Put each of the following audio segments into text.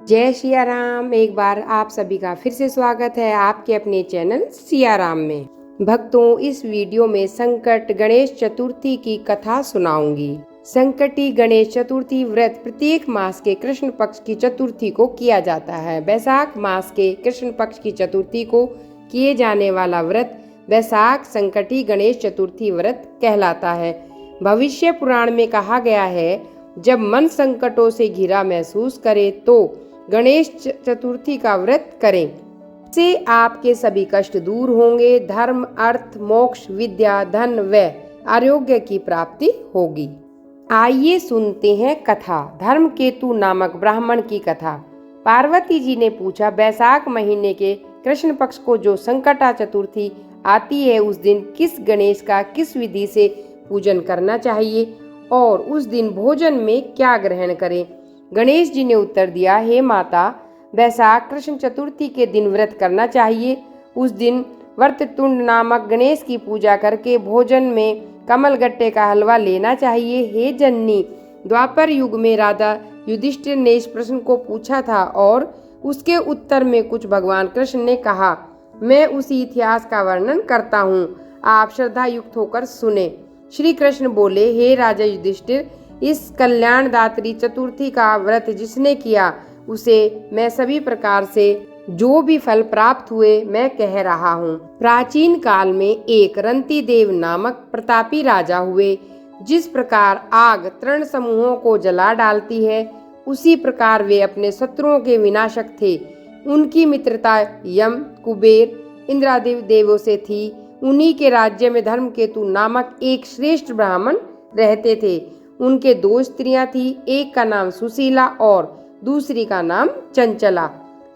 जय सिया राम। एक बार आप सभी का फिर से स्वागत है आपके अपने चैनल सिया राम में। भक्तों, इस वीडियो में संकट गणेश चतुर्थी की कथा सुनाऊंगी। संकटी गणेश चतुर्थी व्रत प्रत्येक मास के कृष्ण पक्ष की चतुर्थी को किया जाता है। वैशाख मास के कृष्ण पक्ष की चतुर्थी को किए जाने वाला व्रत वैशाख संकटी गणेश चतुर्थी व्रत कहलाता है। भविष्य पुराण में कहा गया है, जब मन संकटों से घिरा महसूस करे तो गणेश चतुर्थी का व्रत करें। इससे आपके सभी कष्ट दूर होंगे, धर्म, अर्थ, मोक्ष, विद्या, धन व आरोग्य की प्राप्ति होगी। आइए सुनते हैं कथा। धर्मकेतु नामक ब्राह्मण की कथा। पार्वती जी ने पूछा, वैशाख महीने के कृष्ण पक्ष को जो संकटा चतुर्थी आती है, उस दिन किस गणेश का किस विधि से पूजन करना चाहिए और उस दिन भोजन में क्या ग्रहण करें। गणेश जी ने उत्तर दिया, हे माता, वैशाख कृष्ण चतुर्थी के दिन व्रत करना चाहिए। उस दिन वर्ततुंड नामक गणेश की पूजा करके भोजन में कमल गट्टे का हलवा लेना चाहिए। हे जननी, द्वापर युग में राजा युधिष्ठिर ने इस प्रश्न को पूछा था और उसके उत्तर में कुछ भगवान कृष्ण ने कहा। मैं उसी इतिहास का वर्णन करता हूँ, आप श्रद्धा युक्त होकर सुने। श्री कृष्ण बोले, हे राजा युधिष्ठिर, इस कल्याणदात्री चतुर्थी का व्रत जिसने किया, उसे मैं सभी प्रकार से जो भी फल प्राप्त हुए मैं कह रहा हूँ। प्राचीन काल में एक रंती देव नामक प्रतापी राजा हुए। जिस प्रकार आग तृण समूहों को जला डालती है, उसी प्रकार वे अपने शत्रुओं के विनाशक थे। उनकी मित्रता यम, कुबेर, इंद्रादि देवों से थी। उन्हीं के राज्य में धर्मकेतु नामक एक श्रेष्ठ ब्राह्मण रहते थे। उनके दो स्त्रियां थी, एक का नाम सुशीला और दूसरी का नाम चंचला।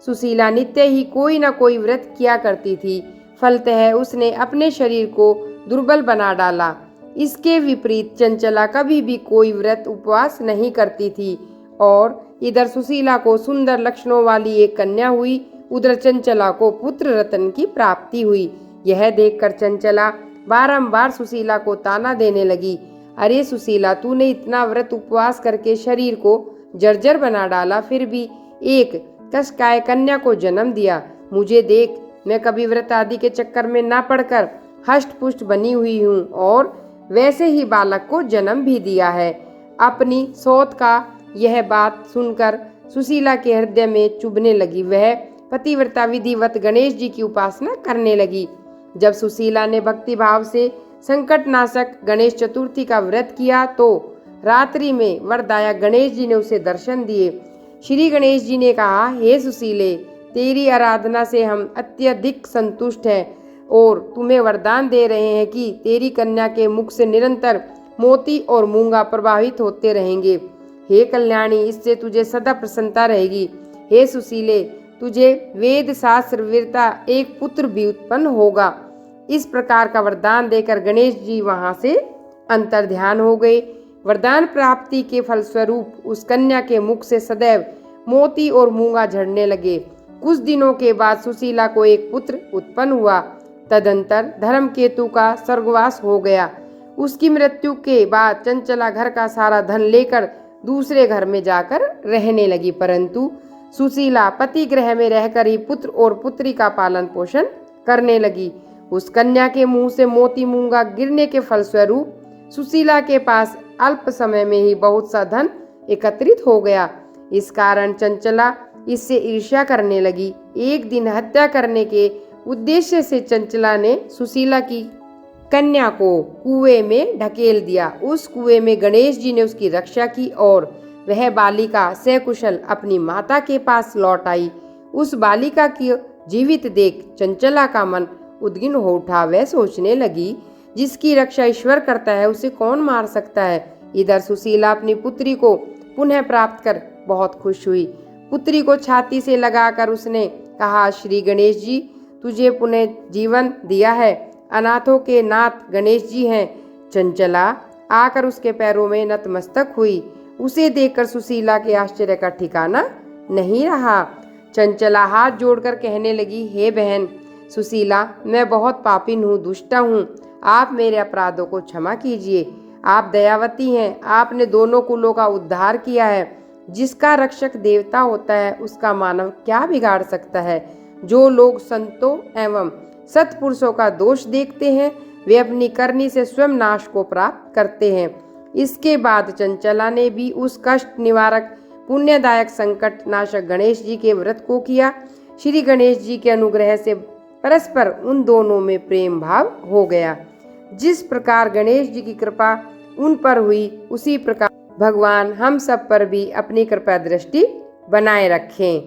सुशीला नित्य ही कोई न कोई व्रत किया करती थी। फलतः उसने अपने शरीर को दुर्बल बना डाला। इसके विपरीत चंचला कभी भी कोई व्रत उपवास नहीं करती थी। और इधर सुशीला को सुंदर लक्षणों वाली एक कन्या हुई, उधर चंचला को पुत्र रतन की प्राप्ति हुई। यह देखकर चंचला बारंबार सुशीला को ताना देने लगी, अरे सुशीला, तूने इतना व्रत उपवास करके शरीर को जर्जर बना डाला, फिर भी एक कष्टकाय कन्या को जन्म दिया। मुझे देख, मैं कभी व्रत आदि के चक्कर में ना पड़कर हष्ट पुष्ट बनी हुई हूँ और वैसे ही बालक को जन्म भी दिया है। अपनी सौत का यह बात सुनकर सुशीला के हृदय में चुभने लगी। वह पतिव्रता विधिवत गणेश जी की उपासना करने लगी। जब सुशीला ने भक्ति भाव से संकट नाशक गणेश चतुर्थी का व्रत किया तो रात्रि में वरदायक गणेश जी ने उसे दर्शन दिए। श्री गणेश जी ने कहा, हे सुशीले, तेरी आराधना से हम अत्यधिक संतुष्ट हैं और तुम्हें वरदान दे रहे हैं कि तेरी कन्या के मुख से निरंतर मोती और मूंगा प्रवाहित होते रहेंगे। हे कल्याणी, इससे तुझे सदा प्रसन्नता रहेगी। हे सुशीले, तुझे वेद शास्त्र वीरता एक पुत्र भी उत्पन्न होगा। इस प्रकार का वरदान देकर गणेश जी वहां से अंतर्ध्यान हो गए। वरदान प्राप्ति के फलस्वरूप उस कन्या के मुख से सदैव मोती और मूंगा झड़ने लगे। कुछ दिनों के बाद सुशीला को एक पुत्र उत्पन्न हुआ। तदंतर धर्मकेतु का स्वर्गवास हो गया। उसकी मृत्यु के बाद चंचला घर का सारा धन लेकर दूसरे घर में जाकर रहने लगी, परंतु सुशीला पति गृह में रहकर ही पुत्र और पुत्री का पालन पोषण करने लगी। उस कन्या के मुंह से मोती मूंगा गिरने के फलस्वरूप सुशीला के पास अल्प समय में ही बहुत सा धन एकत्रित हो गया। इस कारण चंचला इससे ईर्ष्या करने लगी। एक दिन हत्या करने के उद्देश्य से चंचला ने सुशीला की कन्या को कुएं में ढकेल दिया। उस कुएं में गणेश जी ने उसकी रक्षा की और वह बालिका सकुशल अपनी माता के पास लौट आई। उस बालिका की जीवित देख चंचला का मन उद्विग्न हो उठा। वह सोचने लगी, जिसकी रक्षा ईश्वर करता है उसे कौन मार सकता है। इधर सुशीला अपनी पुत्री को पुनः प्राप्त कर बहुत खुश हुई। पुत्री को छाती से लगाकर उसने कहा, श्री गणेश जी, तुझे पुनः जीवन दिया है। अनाथों के नाथ गणेश जी हैं। चंचला आकर उसके पैरों में नतमस्तक हुई। उसे देखकर सुशीला के आश्चर्य का ठिकाना नहीं रहा। चंचला हाथ जोड़कर कहने लगी, हे बहन सुशीला, मैं बहुत पापिन हूँ, दुष्टा हूँ। आप मेरे अपराधों को क्षमा कीजिए। आप दयावती हैं, आपने दोनों कुलों का उद्धार किया है। जिसका रक्षक देवता होता है उसका मानव क्या बिगाड़ सकता है। जो लोग संतों एवं सत्पुरुषों का दोष देखते हैं वे अपनी करनी से स्वयं नाश को प्राप्त करते हैं। इसके बाद चंचला ने भी उस कष्ट निवारक पुण्यदायक संकट नाशक गणेश जी के व्रत को किया। श्री गणेश जी के अनुग्रह से परस्पर उन दोनों में प्रेम भाव हो गया। जिस प्रकार गणेश जी की कृपा उन पर हुई उसी प्रकार भगवान हम सब पर भी अपनी कृपा दृष्टि बनाए रखें।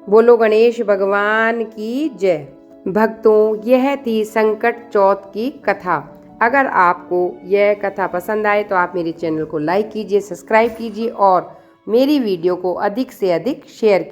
बोलो गणेश भगवान की जय। भक्तों, यह थी संकट चौथ की कथा। अगर आपको यह कथा पसंद आए तो आप मेरे चैनल को लाइक कीजिए, सब्सक्राइब कीजिए और मेरी वीडियो को अधिक से अधिक शेयर कीजिए।